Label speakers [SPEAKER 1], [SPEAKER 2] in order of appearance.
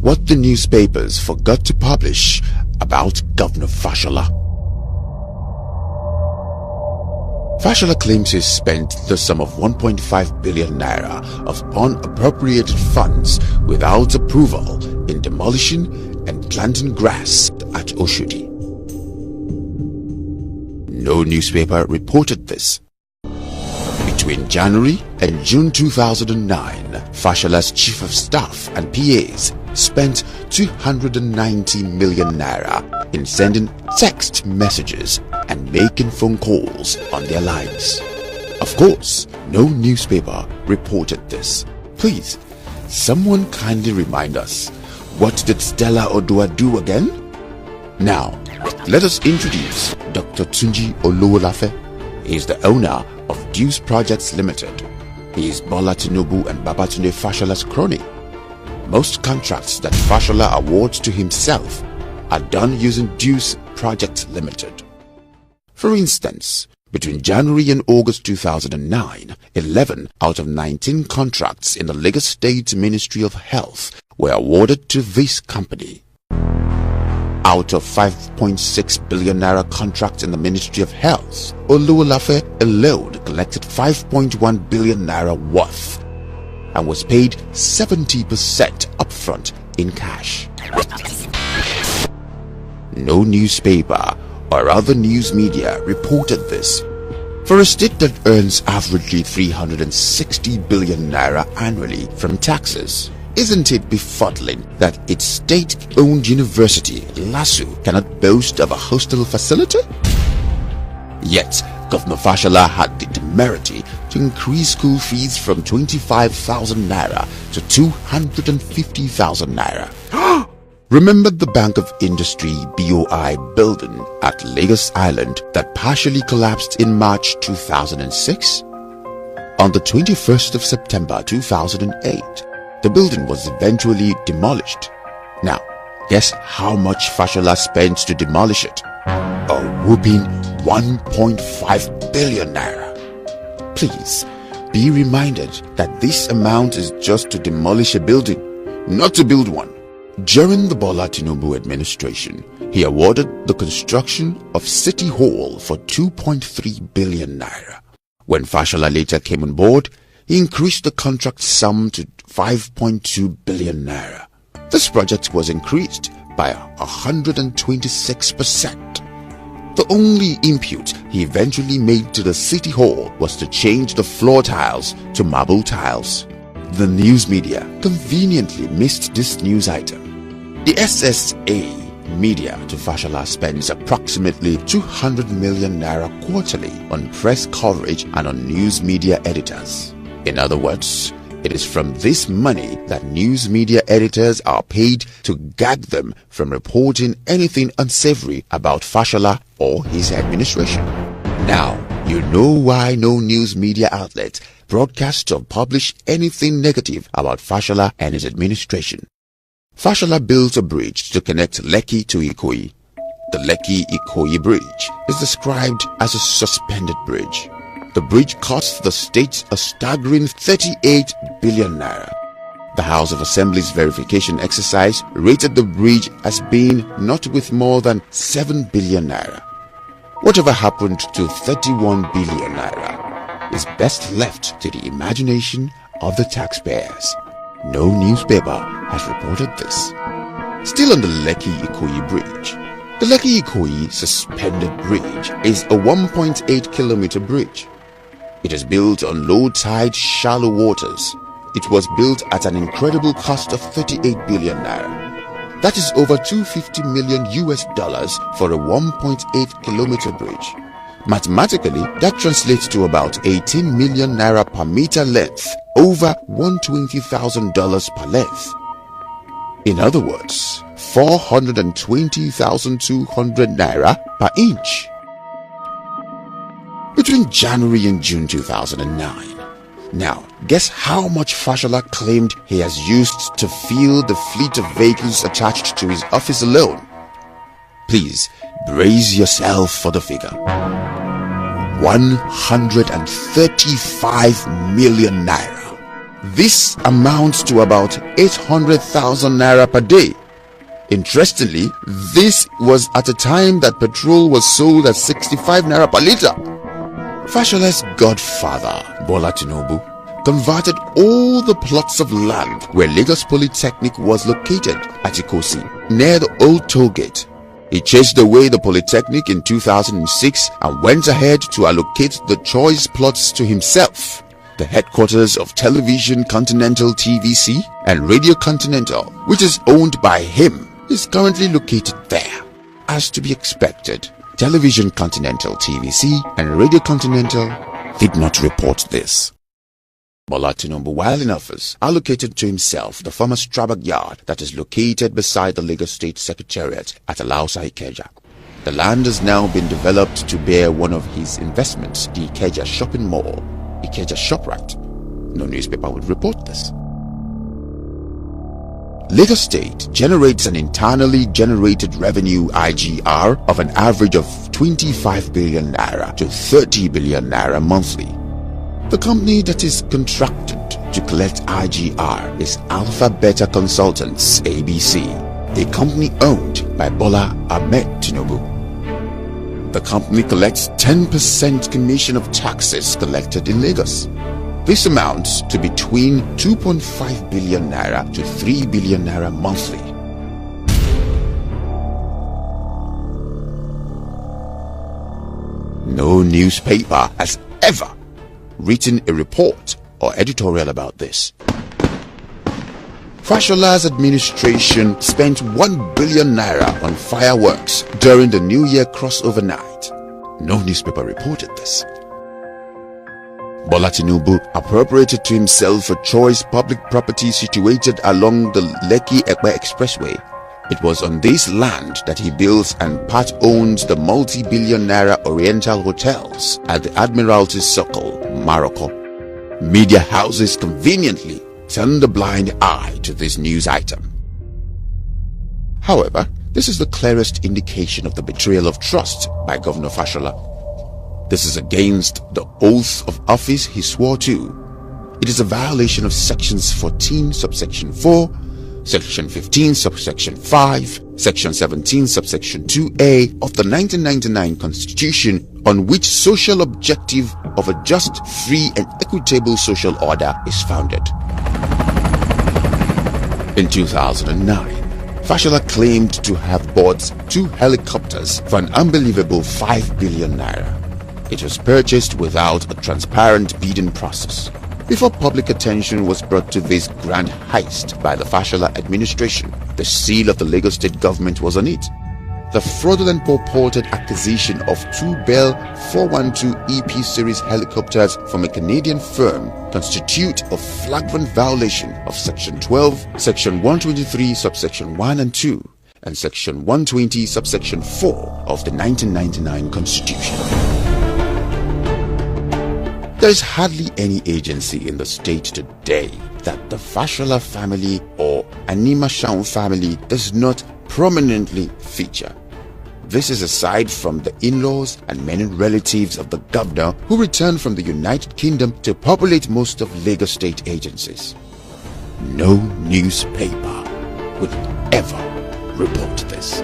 [SPEAKER 1] what the newspapers forgot to publish about Governor Fashola. Fashola claims he spent the sum of 1.5 billion naira of unappropriated funds without approval in demolishing and planting grass at Oshodi. No newspaper reported this. Between January and June 2009, Fashola's chief of staff and PAs spent 290 million naira in sending text messages and making phone calls on their lines. Of course, no newspaper reported this. Please, someone kindly remind us, what did Stella Odua do again? Now, let us introduce Dr. Tunji Olowolafe. He is the owner of Deuce Projects Limited. He is Bola Tinubu and Babatunde Fashola's crony. Most contracts that Fashola awards to himself are done using Deuce Projects Limited. For instance, between January and August 2009, 11 out of 19 contracts in the Lagos State Ministry of Health were awarded to this company. Out of 5.6 billion naira contracts in the Ministry of Health, Olowolafe alone collected 5.1 billion naira worth and was paid 70% upfront in cash. No newspaper or other news media reported this. For a state that earns averagely 360 billion naira annually from taxes, isn't it befuddling that its state-owned university, LASU, cannot boast of a hostel facility? Yet, Governor Fashola had the temerity to increase school fees from 25,000 naira to 250,000 naira. Remember the Bank of Industry BOI building at Lagos Island that partially collapsed in March 2006? On the 21st of September 2008, the building was eventually demolished. Now, guess how much Fashola spent to demolish it? A whooping 1.5 billion naira. Please, be reminded that this amount is just to demolish a building, not to build one. During the Bola Tinubu administration, he awarded the construction of City Hall for 2.3 billion naira. When Fashola later came on board, he increased the contract sum to 5.2 billion naira. This project was increased by 126%. The only input he eventually made to the City Hall was to change the floor tiles to marble tiles. The news media conveniently missed this news item. The SSA media to Fashola spends approximately 200 million naira quarterly on press coverage and on news media editors. In other words, it is from this money that news media editors are paid to gag them from reporting anything unsavory about Fashola or his administration. Now, you know why no news media outlet broadcast or publish anything negative about Fashola and his administration. Fashola built a bridge to connect Lekki to Ikoyi. The Lekki-Ikoyi bridge is described as a suspended bridge. The bridge cost the state a staggering 38 billion naira. The House of Assembly's verification exercise rated the bridge as being not worth more than 7 billion naira. Whatever happened to 31 billion naira is best left to the imagination of the taxpayers. No newspaper has reported this. Still on the Lekki-Ikoyi bridge, the Lekki-Ikoyi suspended bridge is a 1.8-kilometer bridge. It is built on low-tide, shallow waters. It was built at an incredible cost of 38 billion naira. That is over $250 million for a 1.8-kilometer bridge. Mathematically, that translates to about 18 million naira per meter length, over $120,000 per length. In other words, 420,200 naira per inch. Between January and June 2009. Now, guess how much Fashola claimed he has used to fill the fleet of vehicles attached to his office alone? Please, brace yourself for the figure. 135 million naira. This amounts to about 800,000 naira per day. Interestingly, this was at a time that petrol was sold at 65 naira per litre. Fashola's godfather, Bola Tinubu, converted all the plots of land where Lagos Polytechnic was located at Ikosi, near the old toll gate. He chased away the Polytechnic in 2006 and went ahead to allocate the choice plots to himself. The headquarters of Television Continental TVC and Radio Continental, which is owned by him, is currently located there. As to be expected, Television Continental TVC and Radio Continental did not report this. Bola Tinubu, while in office, allocated to himself the former Strabag yard that is located beside the Lagos State Secretariat at Alausa Ikeja. The land has now been developed to bear one of his investments, the Ikeja shopping mall, Ikeja ShopRite. No newspaper would report this. Lagos State generates an internally generated revenue IGR of an average of 25 billion naira to 30 billion naira monthly. The company that is contracted to collect IGR is Alpha Beta Consultants ABC, a company owned by Bola Ahmed Tinubu. The company collects 10% commission of taxes collected in Lagos. This amounts to between 2.5 billion naira to 3 billion naira monthly. No newspaper has ever written a report or editorial about this. Fashola's administration spent 1 billion naira on fireworks during the New Year crossover night. No newspaper reported this. Bola Tinubu appropriated to himself a choice public property situated along the Lekki-Ekpe Expressway. It was on this land that he built and part owns the multi-billion naira Oriental hotels at the Admiralty Circle, Morocco. Media houses conveniently turned a blind eye to this news item. However, this is the clearest indication of the betrayal of trust by Governor Fashola. This is against the oath of office he swore to. It is a violation of sections 14 subsection 4, section 15 subsection 5, section 17 subsection 2a of the 1999 Constitution, on which social objective of a just, free and equitable social order is founded. In 2009, Fashola claimed to have bought 2 helicopters for an unbelievable 5 billion naira. It was purchased without a transparent bidding process. Before public attention was brought to this grand heist by the Fashola administration, the seal of the Lagos State government was on it. The fraudulent purported acquisition of 2 Bell 412 EP series helicopters from a Canadian firm constitute a flagrant violation of Section 12, Section 123, subsection 1 and 2, and Section 120, subsection 4 of the 1999 Constitution. There is hardly any agency in the state today that the Fashola family or Anima Shaun family does not prominently feature. This is aside from the in-laws and many relatives of the governor who returned from the United Kingdom to populate most of Lagos state agencies. No newspaper would ever report this.